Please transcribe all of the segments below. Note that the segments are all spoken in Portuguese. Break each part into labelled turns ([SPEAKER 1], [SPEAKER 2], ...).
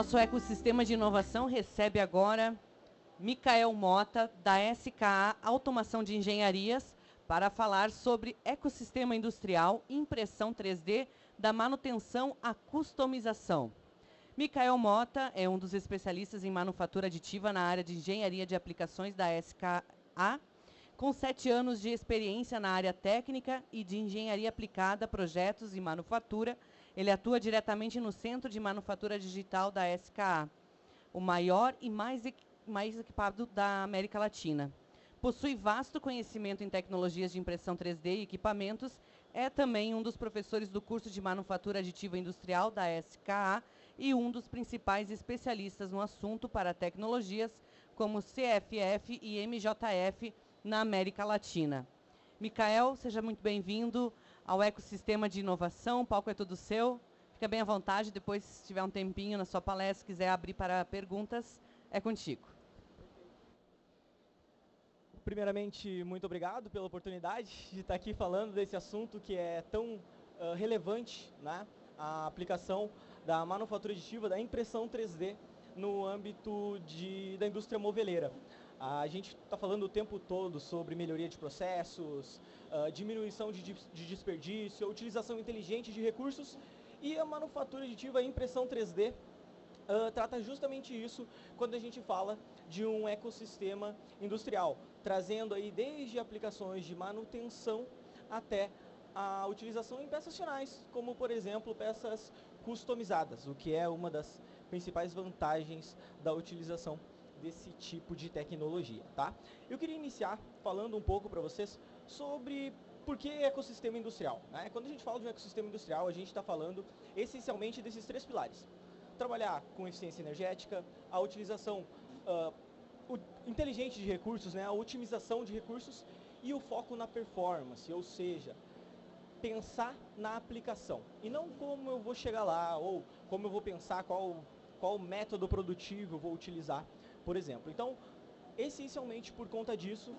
[SPEAKER 1] nosso ecossistema de inovação recebe agora Micael Mota, da SKA Automação de Engenharias, para falar sobre ecossistema industrial, impressão 3D, da manutenção à customização. Micael Mota é um dos especialistas em manufatura aditiva na área de engenharia de aplicações da SKA, com 7 anos de experiência na área técnica e de engenharia aplicada a projetos e manufatura. Ele atua diretamente no Centro de Manufatura Digital da SKA, o maior e mais equipado da América Latina. Possui vasto conhecimento em tecnologias de impressão 3D e equipamentos. É também um dos professores do curso de Manufatura Aditiva Industrial da SKA e um dos principais especialistas no assunto para tecnologias como CFF e MJF na América Latina. Micael, seja muito bem-vindo ao ecossistema de inovação. O palco é todo seu. Fica bem à vontade. Depois, se tiver um tempinho na sua palestra, quiser abrir para perguntas, é contigo.
[SPEAKER 2] Primeiramente, muito obrigado pela oportunidade de estar aqui falando desse assunto que é tão relevante, né? A aplicação da manufatura aditiva, da impressão 3D no âmbito da indústria moveleira. A gente está falando o tempo todo sobre melhoria de processos, diminuição de desperdício, utilização inteligente de recursos, e a manufatura aditiva, a impressão 3D, trata justamente isso quando a gente fala de um ecossistema industrial, trazendo aí desde aplicações de manutenção até a utilização em peças finais, como por exemplo peças customizadas, o que é uma das principais vantagens da utilização desse tipo de tecnologia, tá? Eu queria iniciar falando um pouco para vocês sobre por que ecossistema industrial, né? Quando a gente fala de um ecossistema industrial, a gente está falando essencialmente desses 3 pilares: trabalhar com eficiência energética, a utilização inteligente de recursos, né? A otimização de recursos e o foco na performance, ou seja, pensar na aplicação e não como eu vou chegar lá ou como eu vou pensar qual método produtivo eu vou utilizar, por exemplo. Então, essencialmente por conta disso,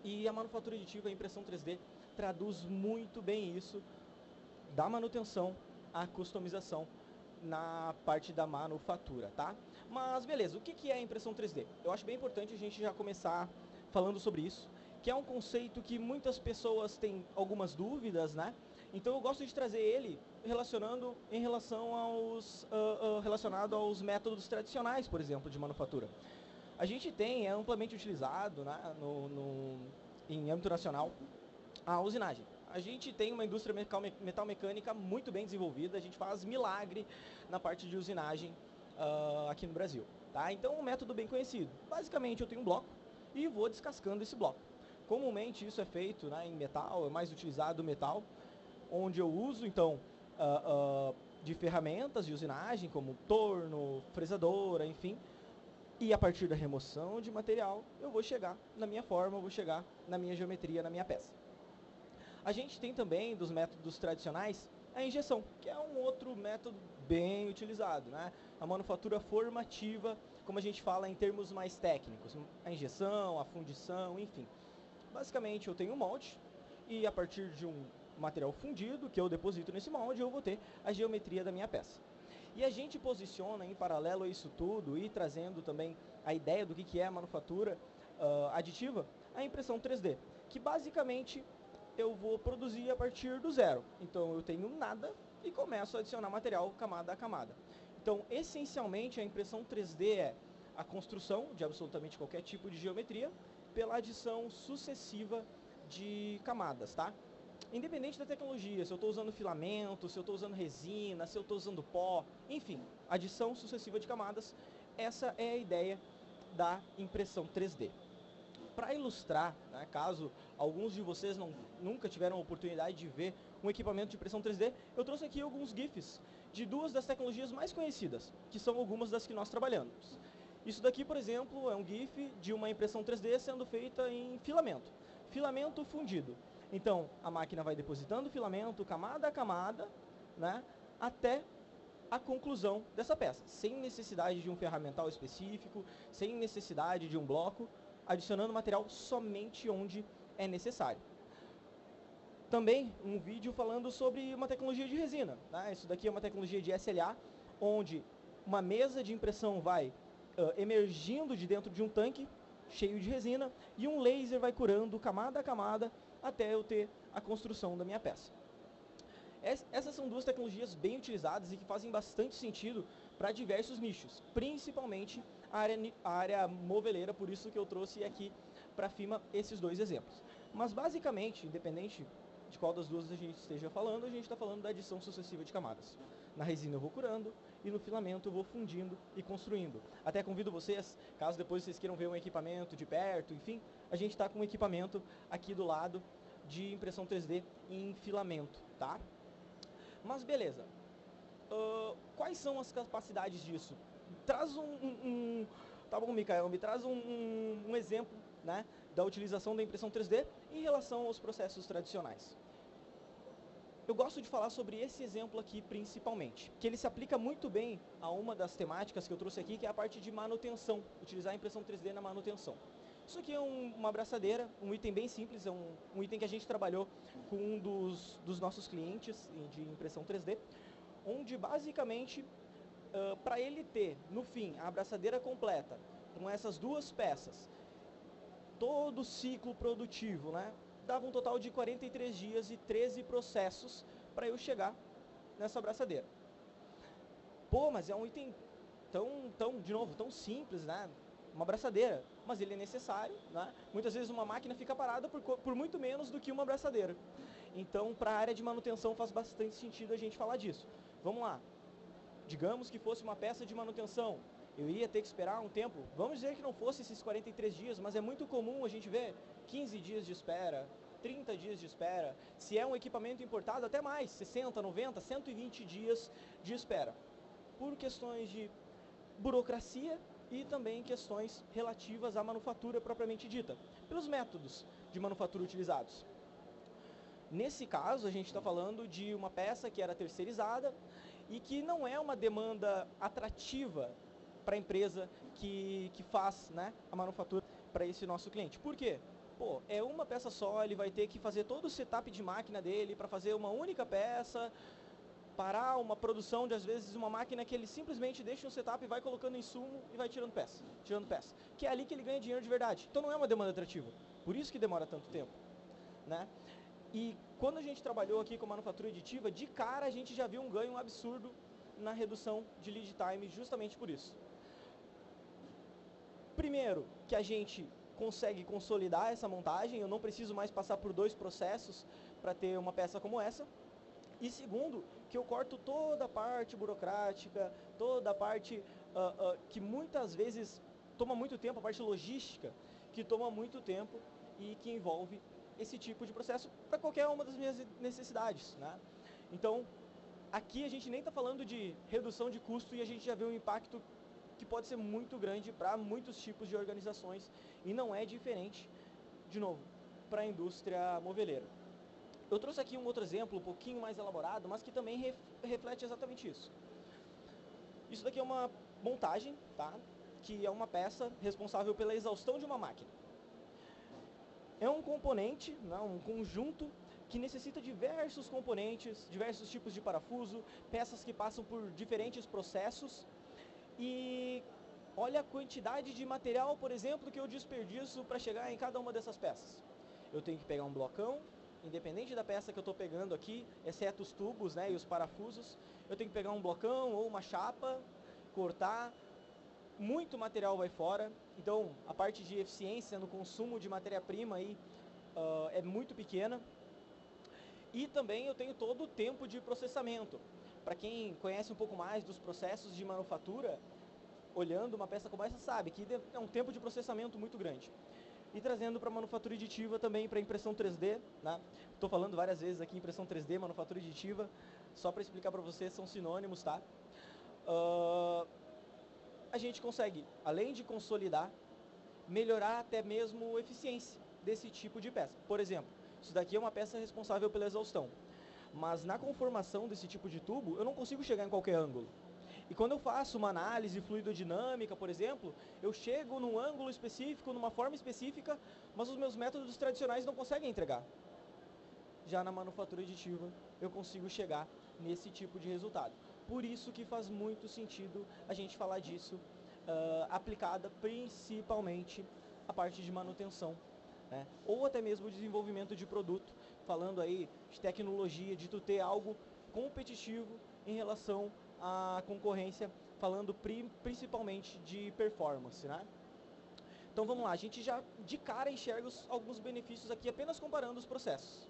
[SPEAKER 2] e a manufatura aditiva, a impressão 3D, traduz muito bem isso, da manutenção à customização na parte da manufatura, tá? Mas beleza, o que é a impressão 3D? Eu acho bem importante a gente já começar falando sobre isso, que é um conceito que muitas pessoas têm algumas dúvidas, né? Então eu gosto de trazer ele relacionado aos métodos tradicionais, por exemplo, de manufatura. A gente é amplamente utilizado, né, em âmbito nacional, a usinagem. A gente tem uma indústria metalmecânica muito bem desenvolvida, a gente faz milagre na parte de usinagem aqui no Brasil, tá? Então é um método bem conhecido. Basicamente eu tenho um bloco e vou descascando esse bloco. Comumente isso é feito, né, em metal, é mais utilizado o metal, onde eu uso então de ferramentas de usinagem como torno, fresadora, enfim. E a partir da remoção de material, eu vou chegar na minha forma, eu vou chegar na minha geometria, na minha peça. A gente tem também, dos métodos tradicionais, a injeção, que é um outro método bem utilizado, né? A manufatura formativa, como a gente fala em termos mais técnicos, a injeção, a fundição, enfim. Basicamente, eu tenho um molde e a partir de um material fundido, que eu deposito nesse molde, eu vou ter a geometria da minha peça. E a gente posiciona em paralelo a isso tudo e trazendo também a ideia do que é a manufatura aditiva, a impressão 3D, que basicamente eu vou produzir a partir do zero. Então eu tenho nada e começo a adicionar material camada a camada. Então, essencialmente, a impressão 3D é a construção de absolutamente qualquer tipo de geometria pela adição sucessiva de camadas, tá? Independente da tecnologia, se eu estou usando filamento, se eu estou usando resina, se eu estou usando pó, enfim, adição sucessiva de camadas, essa é a ideia da impressão 3D. Para ilustrar, né, caso alguns de vocês nunca tiveram a oportunidade de ver um equipamento de impressão 3D, eu trouxe aqui alguns GIFs de 2 das tecnologias mais conhecidas, que são algumas das que nós trabalhamos. Isso daqui, por exemplo, é um GIF de uma impressão 3D sendo feita em filamento fundido. Então, a máquina vai depositando o filamento camada a camada, né, até a conclusão dessa peça, sem necessidade de um ferramental específico, sem necessidade de um bloco, adicionando material somente onde é necessário. Também um vídeo falando sobre uma tecnologia de resina, né? Isso daqui é uma tecnologia de SLA, onde uma mesa de impressão vai emergindo de dentro de um tanque cheio de resina e um laser vai curando camada a camada até eu ter a construção da minha peça. Essas são duas tecnologias bem utilizadas e que fazem bastante sentido para diversos nichos, principalmente a área moveleira, por isso que eu trouxe aqui para a FIMA esses dois exemplos. Mas basicamente, independente de qual das duas a gente esteja falando, a gente está falando da adição sucessiva de camadas. Na resina eu vou curando e no filamento eu vou fundindo e construindo. Até convido vocês, caso depois vocês queiram ver um equipamento de perto, enfim, a gente está com um equipamento aqui do lado de impressão 3D em filamento, tá? Mas beleza, quais são as capacidades disso? Traz tá bom, Mikael, me traz um exemplo, né, da utilização da impressão 3D em relação aos processos tradicionais. Eu gosto de falar sobre esse exemplo aqui principalmente, que ele se aplica muito bem a uma das temáticas que eu trouxe aqui, que é a parte de manutenção, utilizar a impressão 3D na manutenção. Isso aqui é uma abraçadeira, um item bem simples, é um item que a gente trabalhou com um dos nossos clientes de impressão 3D, onde basicamente, para ele ter, no fim, a abraçadeira completa, com essas duas peças, todo o ciclo produtivo, né, dava um total de 43 dias e 13 processos para eu chegar nessa abraçadeira. Pô, mas é um item de novo, tão simples, né? Uma abraçadeira, mas ele é necessário, né? Muitas vezes uma máquina fica parada por muito menos do que uma abraçadeira. Então, para a área de manutenção faz bastante sentido a gente falar disso. Vamos lá. Digamos que fosse uma peça de manutenção, eu ia ter que esperar um tempo, vamos dizer que não fosse esses 43 dias, mas é muito comum a gente ver 15 dias de espera, 30 dias de espera, se é um equipamento importado, até mais, 60, 90, 120 dias de espera, por questões de burocracia e também questões relativas à manufatura propriamente dita, pelos métodos de manufatura utilizados. Nesse caso, a gente está falando de uma peça que era terceirizada e que não é uma demanda atrativa para a empresa que faz, né, a manufatura para esse nosso cliente. Por quê? Pô, é uma peça só, ele vai ter que fazer todo o setup de máquina dele para fazer uma única peça, parar uma produção de, às vezes, uma máquina que ele simplesmente deixa um setup e vai colocando insumo e vai tirando peça, que é ali que ele ganha dinheiro de verdade. Então não é uma demanda atrativa, por isso que demora tanto tempo, né? E quando a gente trabalhou aqui com manufatura aditiva, de cara a gente já viu um ganho absurdo na redução de lead time justamente por isso. Primeiro, que a gente consegue consolidar essa montagem, eu não preciso mais passar por 2 processos para ter uma peça como essa. E segundo, que eu corto toda a parte burocrática, toda a parte que muitas vezes toma muito tempo, a parte logística, que toma muito tempo e que envolve esse tipo de processo para qualquer uma das minhas necessidades, né? Então, aqui a gente nem está falando de redução de custo e a gente já vê um impacto que pode ser muito grande para muitos tipos de organizações e não é diferente, de novo, para a indústria moveleira. Eu trouxe aqui um outro exemplo, um pouquinho mais elaborado, mas que também reflete exatamente isso. Isso daqui é uma montagem, tá? Que é uma peça responsável pela exaustão de uma máquina. É um componente, né, um conjunto que necessita diversos componentes, diversos tipos de parafuso, peças que passam por diferentes processos. E olha a quantidade de material, por exemplo, que eu desperdiço para chegar em cada uma dessas peças. Eu tenho que pegar um blocão, independente da peça que eu estou pegando aqui, exceto os tubos, né, e os parafusos, eu tenho que pegar um blocão ou uma chapa, cortar, muito material vai fora, então a parte de eficiência no consumo de matéria-prima aí é muito pequena. E também eu tenho todo o tempo de processamento. Para quem conhece um pouco mais dos processos de manufatura, olhando uma peça como essa sabe que é um tempo de processamento muito grande. E trazendo para a manufatura aditiva também para impressão 3D, né? Estou falando várias vezes aqui impressão 3D, manufatura aditiva, só para explicar para vocês, são sinônimos, tá? A gente consegue, além de consolidar, melhorar até mesmo a eficiência desse tipo de peça. Por exemplo, isso daqui é uma peça responsável pela exaustão, mas na conformação desse tipo de tubo, eu não consigo chegar em qualquer ângulo. E quando eu faço uma análise fluidodinâmica, por exemplo, eu chego num ângulo específico, numa forma específica, mas os meus métodos tradicionais não conseguem entregar. Já na manufatura aditiva, eu consigo chegar nesse tipo de resultado. Por isso que faz muito sentido a gente falar disso, aplicada principalmente a parte de manutenção, né? Ou até mesmo o desenvolvimento de produto, falando aí de tecnologia, de tu ter algo competitivo em relação à concorrência, falando principalmente de performance, né? Então vamos lá, a gente já de cara enxerga alguns benefícios aqui apenas comparando os processos.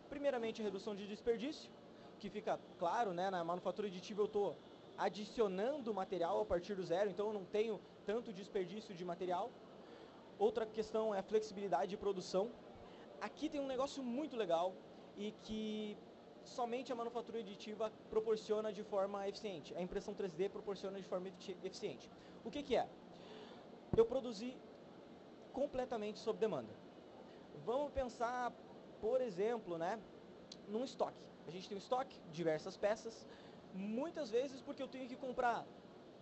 [SPEAKER 2] Primeiramente, a redução de desperdício, que fica claro, né, na manufatura aditiva eu estou adicionando material a partir do zero, então eu não tenho tanto desperdício de material. Outra questão é a flexibilidade de produção. Aqui tem um negócio muito legal e que somente a manufatura aditiva proporciona de forma eficiente. A impressão 3D proporciona de forma eficiente. O que é? Eu produzi completamente sob demanda. Vamos pensar, por exemplo, né, num estoque. A gente tem um estoque, diversas peças, muitas vezes porque eu tenho que comprar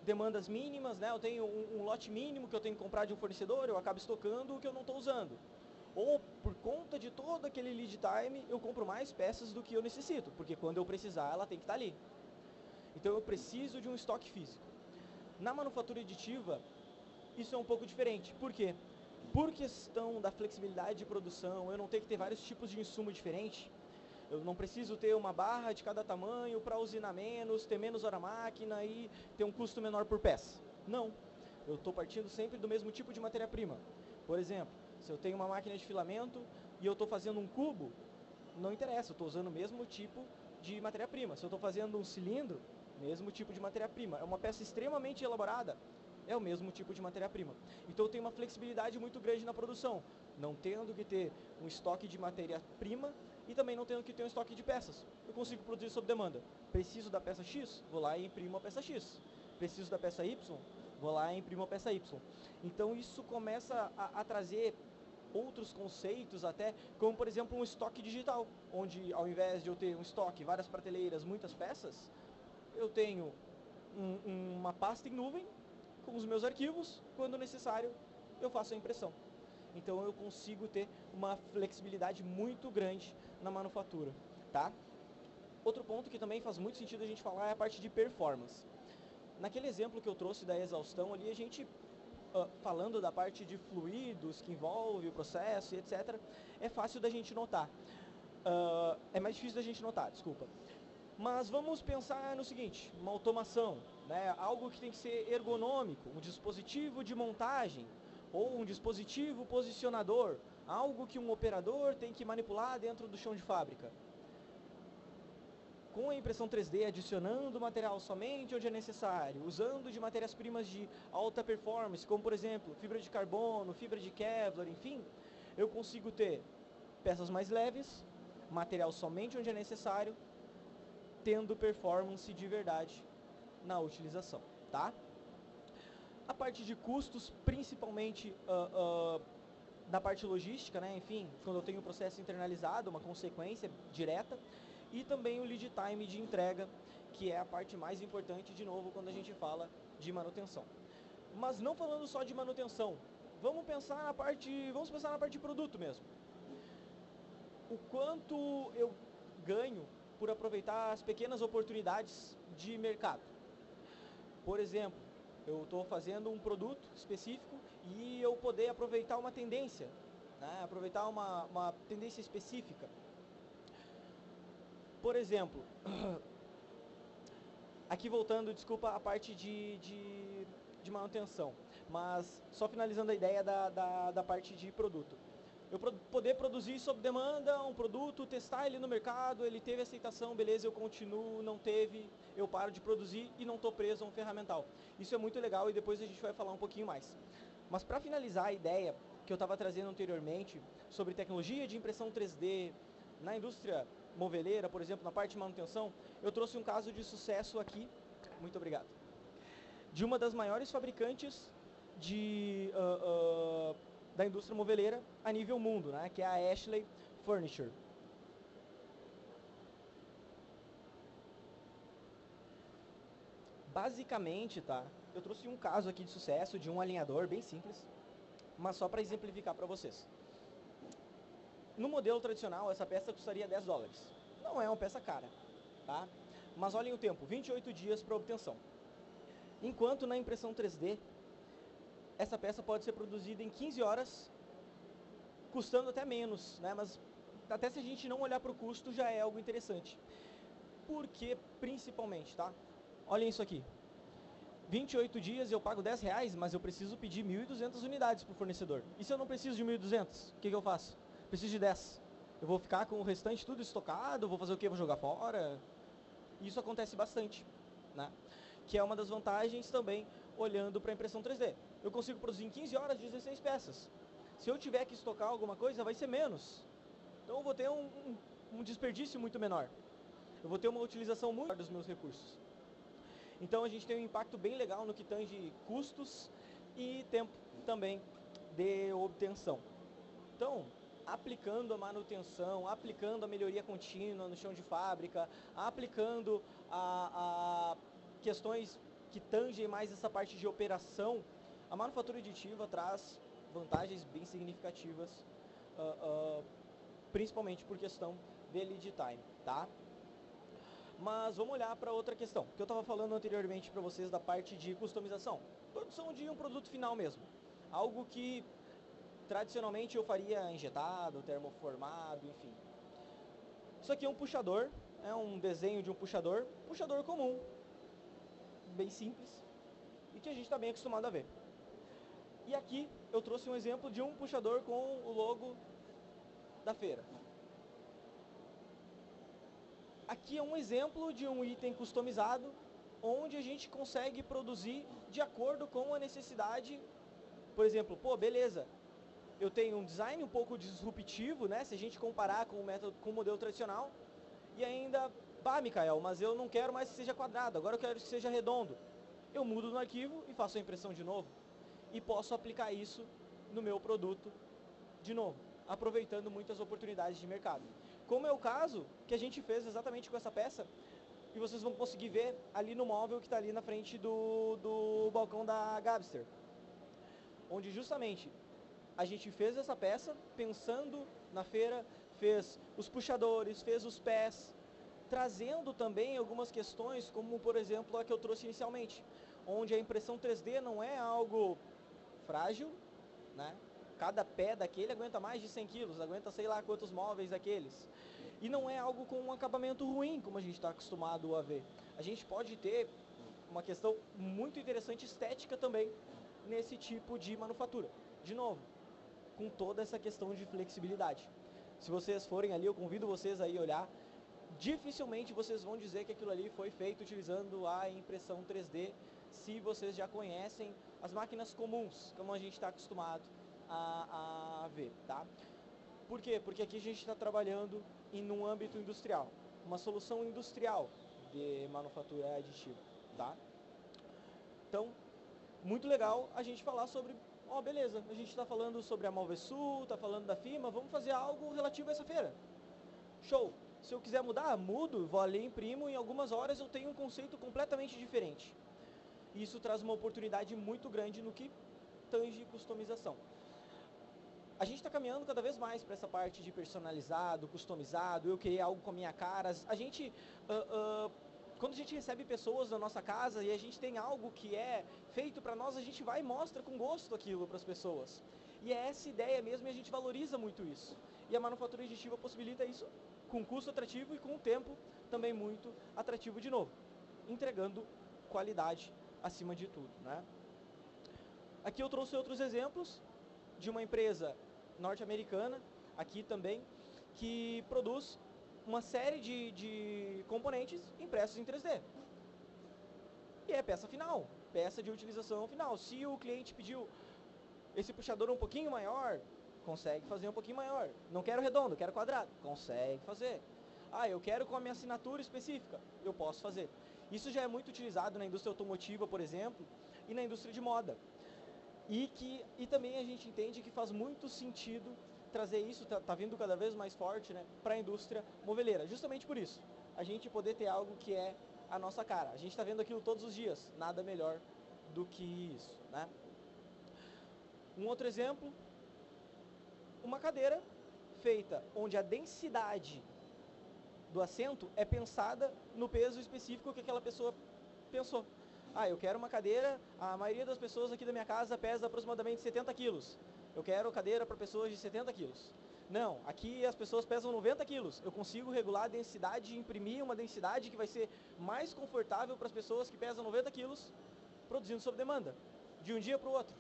[SPEAKER 2] demandas mínimas, né, eu tenho um lote mínimo que eu tenho que comprar de um fornecedor, eu acabo estocando o que eu não estou usando. Ou por conta de todo aquele lead time, eu compro mais peças do que eu necessito, porque quando eu precisar, ela tem que estar ali. Então eu preciso de um estoque físico. Na manufatura aditiva, isso é um pouco diferente. Por quê? Por questão da flexibilidade de produção, eu não tenho que ter vários tipos de insumo diferentes. Eu não preciso ter uma barra de cada tamanho para usinar menos, ter menos hora máquina e ter um custo menor por peça. Não. Eu estou partindo sempre do mesmo tipo de matéria-prima. Por exemplo, se eu tenho uma máquina de filamento e eu estou fazendo um cubo, não interessa, eu estou usando o mesmo tipo de matéria-prima. Se eu estou fazendo um cilindro, mesmo tipo de matéria-prima. É uma peça extremamente elaborada, é o mesmo tipo de matéria-prima. Então eu tenho uma flexibilidade muito grande na produção, não tendo que ter um estoque de matéria-prima e também não tendo que ter um estoque de peças. Eu consigo produzir sob demanda. Preciso da peça X, vou lá e imprimo a peça X. Preciso da peça Y, vou lá e imprimo a peça Y. Então isso começa a trazer outros conceitos até, como por exemplo um estoque digital, onde ao invés de eu ter um estoque, várias prateleiras, muitas peças, eu tenho uma pasta em nuvem com os meus arquivos, quando necessário eu faço a impressão. Então eu consigo ter uma flexibilidade muito grande na manufatura, tá? Outro ponto que também faz muito sentido a gente falar é a parte de performance. Naquele exemplo que eu trouxe da exaustão ali, a gente, falando da parte de fluidos que envolve o processo e etc., é fácil da gente notar. É mais difícil da gente notar, desculpa. Mas vamos pensar no seguinte, uma automação, né? Algo que tem que ser ergonômico, um dispositivo de montagem ou um dispositivo posicionador, algo que um operador tem que manipular dentro do chão de fábrica. Com a impressão 3D adicionando material somente onde é necessário, usando de matérias-primas de alta performance, como por exemplo, fibra de carbono, fibra de Kevlar, enfim, eu consigo ter peças mais leves, material somente onde é necessário, tendo performance de verdade na utilização, tá? A parte de custos, principalmente da parte logística, né? Enfim, quando eu tenho o processo internalizado, uma consequência direta, e também o lead time de entrega, que é a parte mais importante, de novo, quando a gente fala de manutenção. Mas não falando só de manutenção, vamos pensar na parte de produto mesmo. O quanto eu ganho por aproveitar as pequenas oportunidades de mercado. Por exemplo, eu estou fazendo um produto específico e eu poder aproveitar uma tendência, né? Aproveitar uma tendência específica. Por exemplo, aqui voltando, desculpa, a parte de manutenção, mas só finalizando a ideia da parte de produto. Eu poder produzir sob demanda um produto, testar ele no mercado, ele teve aceitação, beleza, eu continuo, não teve, eu paro de produzir e não estou preso a um ferramental. Isso é muito legal e depois a gente vai falar um pouquinho mais. Mas para finalizar a ideia que eu estava trazendo anteriormente sobre tecnologia de impressão 3D na indústria moveleira, por exemplo, na parte de manutenção, eu trouxe um caso de sucesso aqui, muito obrigado, de uma das maiores fabricantes da indústria moveleira a nível mundo, né, que é a Ashley Furniture. Basicamente, tá, eu trouxe um caso aqui de sucesso de um alinhador bem simples, mas só para exemplificar para vocês. No modelo tradicional, essa peça custaria $10. Não é uma peça cara, tá? Mas olhem o tempo, 28 dias para obtenção. Enquanto na impressão 3D, essa peça pode ser produzida em 15 horas, custando até menos, né? Mas até se a gente não olhar para o custo, já é algo interessante. Por que principalmente, tá? Olhem isso aqui. 28 dias eu pago R$10, mas eu preciso pedir 1.200 unidades para o fornecedor. E se eu não preciso de 1.200, o que eu faço? Preciso de 10. Eu vou ficar com o restante tudo estocado, vou fazer o quê? Vou jogar fora? Isso acontece bastante, né? Que é uma das vantagens também, olhando para a impressão 3D. Eu consigo produzir em 15 horas 16 peças. Se eu tiver que estocar alguma coisa, vai ser menos. Então eu vou ter um desperdício muito menor. Eu vou ter uma utilização muito maior dos meus recursos. Então a gente tem um impacto bem legal no que tange custos e tempo também de obtenção. Então, aplicando a manutenção, aplicando a melhoria contínua no chão de fábrica, aplicando a questões que tangem mais essa parte de operação, a manufatura aditiva traz vantagens bem significativas, principalmente por questão de lead time, tá? Mas vamos olhar para outra questão, que eu estava falando anteriormente para vocês da parte de customização. Produção de um produto final mesmo. Algo que tradicionalmente eu faria injetado, termoformado, enfim. Isso aqui é um puxador, é um desenho de um puxador comum, bem simples, e que a gente está bem acostumado a ver. E aqui eu trouxe um exemplo de um puxador com o logo da feira. Aqui é um exemplo de um item customizado, onde a gente consegue produzir de acordo com a necessidade. Por exemplo, beleza, eu tenho um design um pouco disruptivo, né? Se a gente comparar com o modelo tradicional, e ainda, Mikael, mas eu não quero mais que seja quadrado, agora eu quero que seja redondo. Eu mudo no arquivo e faço a impressão de novo. E posso aplicar isso no meu produto de novo, aproveitando muitas oportunidades de mercado. Como é o caso que a gente fez exatamente com essa peça, e vocês vão conseguir ver ali no móvel que está ali na frente do balcão da Gabster, onde justamente a gente fez essa peça pensando na feira, fez os puxadores, fez os pés, trazendo também algumas questões, como por exemplo a que eu trouxe inicialmente, onde a impressão 3D não é algo frágil, né? Cada pé daquele aguenta mais de 100 quilos, aguenta sei lá quantos móveis daqueles. E não é algo com um acabamento ruim, como a gente está acostumado a ver. A gente pode ter uma questão muito interessante estética também nesse tipo de manufatura. De novo, com toda essa questão de flexibilidade. Se vocês forem ali, eu convido vocês a ir olhar, dificilmente vocês vão dizer que aquilo ali foi feito utilizando a impressão 3D, se vocês já conhecem as máquinas comuns, como a gente está acostumado a ver, tá? Por quê? Porque aqui a gente está trabalhando em um âmbito industrial, uma solução industrial de manufatura aditiva, tá? Então, muito legal a gente falar sobre, beleza, a gente está falando sobre a Malvesul, está falando da firma, vamos fazer algo relativo a essa feira. Show! Se eu quiser mudar, mudo, vou ali, imprimo, em algumas horas eu tenho um conceito completamente diferente. Isso traz uma oportunidade muito grande no que tange customização. A gente está caminhando cada vez mais para essa parte de personalizado, customizado, eu querer algo com a minha cara. A gente, quando a gente recebe pessoas na nossa casa e a gente tem algo que é feito para nós, a gente vai e mostra com gosto aquilo para as pessoas. E é essa ideia mesmo e a gente valoriza muito isso. E a manufatura aditiva possibilita isso com custo atrativo e com um tempo também muito atrativo de novo, entregando qualidade acima de tudo, né? Aqui eu trouxe outros exemplos de uma empresa norte-americana, aqui também, que produz uma série de componentes impressos em 3D. E é peça final, peça de utilização final. Se o cliente pediu esse puxador um pouquinho maior, consegue fazer um pouquinho maior. Não quero redondo, quero quadrado, consegue fazer. Eu quero com a minha assinatura específica, eu posso fazer. Isso já é muito utilizado na indústria automotiva, por exemplo, e na indústria de moda. E também a gente entende que faz muito sentido trazer isso, tá vindo cada vez mais forte, né, para a indústria moveleira. Justamente por isso, a gente poder ter algo que é a nossa cara. A gente está vendo aquilo todos os dias, nada melhor do que isso, né? Um outro exemplo, uma cadeira feita onde a densidade do assento é pensada no peso específico que aquela pessoa pensou. Eu quero uma cadeira, a maioria das pessoas aqui da minha casa pesa aproximadamente 70 quilos. Eu quero cadeira para pessoas de 70 quilos. Não, aqui as pessoas pesam 90 quilos. Eu consigo regular a densidade e imprimir uma densidade que vai ser mais confortável para as pessoas que pesam 90 quilos, produzindo sob demanda, de um dia para o outro.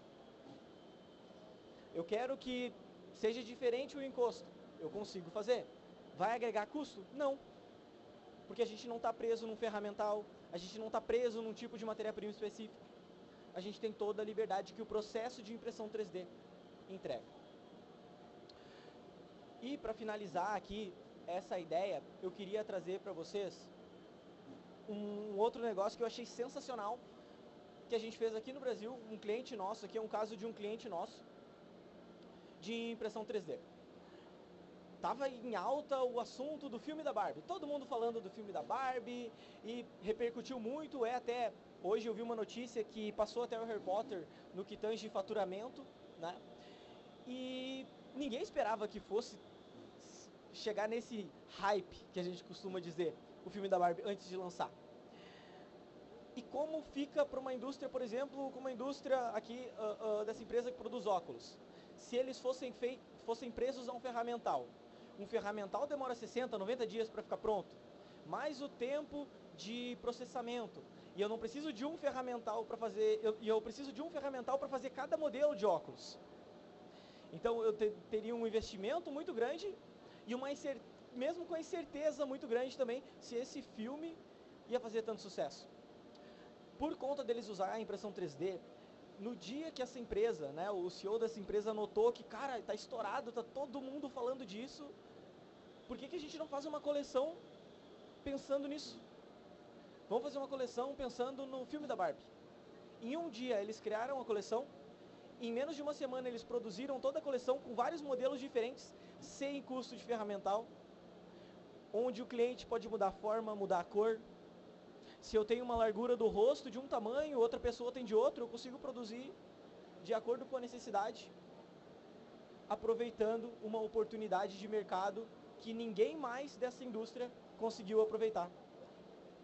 [SPEAKER 2] Eu quero que seja diferente o encosto. Eu consigo fazer. Vai agregar custo? Não. Porque a gente não está preso num ferramental, a gente não está preso num tipo de matéria-prima específico. A gente tem toda a liberdade que o processo de impressão 3D entrega. E para finalizar aqui essa ideia, eu queria trazer para vocês um outro negócio que eu achei sensacional, que a gente fez aqui no Brasil, um cliente nosso, aqui é um caso de um cliente nosso, de impressão 3D. Tava em alta o assunto do filme da Barbie, todo mundo falando do filme da Barbie, e repercutiu muito, até hoje eu vi uma notícia que passou até o Harry Potter no que tange faturamento, né? E ninguém esperava que fosse chegar nesse hype que a gente costuma dizer, o filme da Barbie, antes de lançar. E como fica para uma indústria, por exemplo, como a indústria aqui dessa empresa que produz óculos? Se eles fossem presos a um ferramental demora 60, 90 dias para ficar pronto, mais o tempo de processamento. E eu não preciso de um ferramental para fazer, eu preciso de um ferramental para fazer cada modelo de óculos. Então eu teria um investimento muito grande e mesmo com a incerteza muito grande também se esse filme ia fazer tanto sucesso. Por conta deles usar a impressão 3D, no dia que essa empresa, né, o CEO dessa empresa notou que, cara, tá estourado, tá todo mundo falando disso, por que a gente não faz uma coleção pensando nisso? Vamos fazer uma coleção pensando no filme da Barbie. Em um dia eles criaram a coleção, em menos de uma semana eles produziram toda a coleção com vários modelos diferentes, sem custo de ferramental, onde o cliente pode mudar a forma, mudar a cor. Se eu tenho uma largura do rosto de um tamanho, outra pessoa tem de outro, eu consigo produzir de acordo com a necessidade, aproveitando uma oportunidade de mercado que ninguém mais dessa indústria conseguiu aproveitar,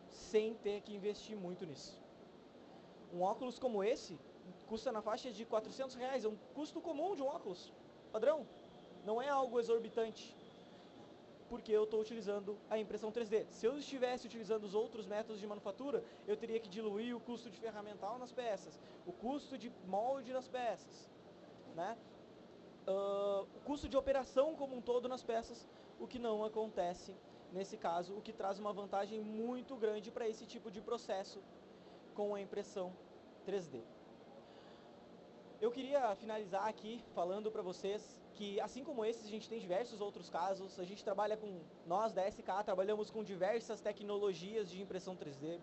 [SPEAKER 2] sem ter que investir muito nisso. Um óculos como esse custa na faixa de R$400, é um custo comum de um óculos, padrão, não é algo exorbitante, porque eu estou utilizando a impressão 3D. Se eu estivesse utilizando os outros métodos de manufatura, eu teria que diluir o custo de ferramental nas peças, o custo de molde nas peças, né? O custo de operação como um todo nas peças, o que não acontece nesse caso, o que traz uma vantagem muito grande para esse tipo de processo com a impressão 3D. Eu queria finalizar aqui falando para vocês que, assim como esses, a gente tem diversos outros casos. A gente trabalha nós da SK, trabalhamos com diversas tecnologias de impressão 3D,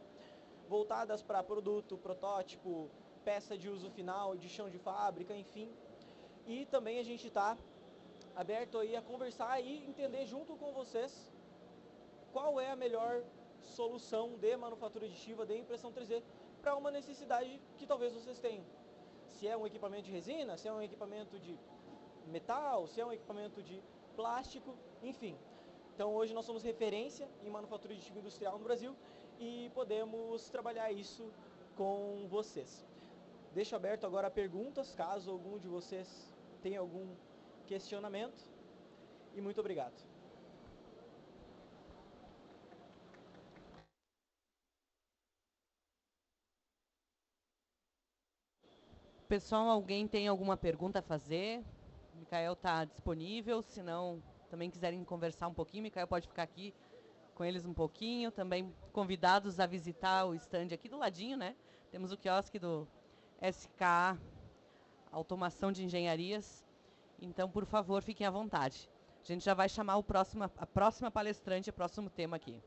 [SPEAKER 2] voltadas para produto, protótipo, peça de uso final, de chão de fábrica, enfim. E também a gente está aberto aí a conversar e entender junto com vocês qual é a melhor solução de manufatura aditiva, de impressão 3D, para uma necessidade que talvez vocês tenham. Se é um equipamento de resina, se é um equipamento de metal, se é um equipamento de plástico, enfim. Então hoje nós somos referência em manufatura aditiva industrial no Brasil e podemos trabalhar isso com vocês. Deixo aberto agora perguntas, caso algum de vocês tenha algum questionamento, e muito obrigado.
[SPEAKER 1] Pessoal, alguém tem alguma pergunta a fazer? O Micael está disponível, se não, também quiserem conversar um pouquinho, o Micael pode ficar aqui com eles um pouquinho, também convidados a visitar o stand aqui do ladinho, né? Temos o quiosque do SK Automação de Engenharias, então, por favor, fiquem à vontade. A gente já vai chamar a próxima palestrante, o próximo tema aqui.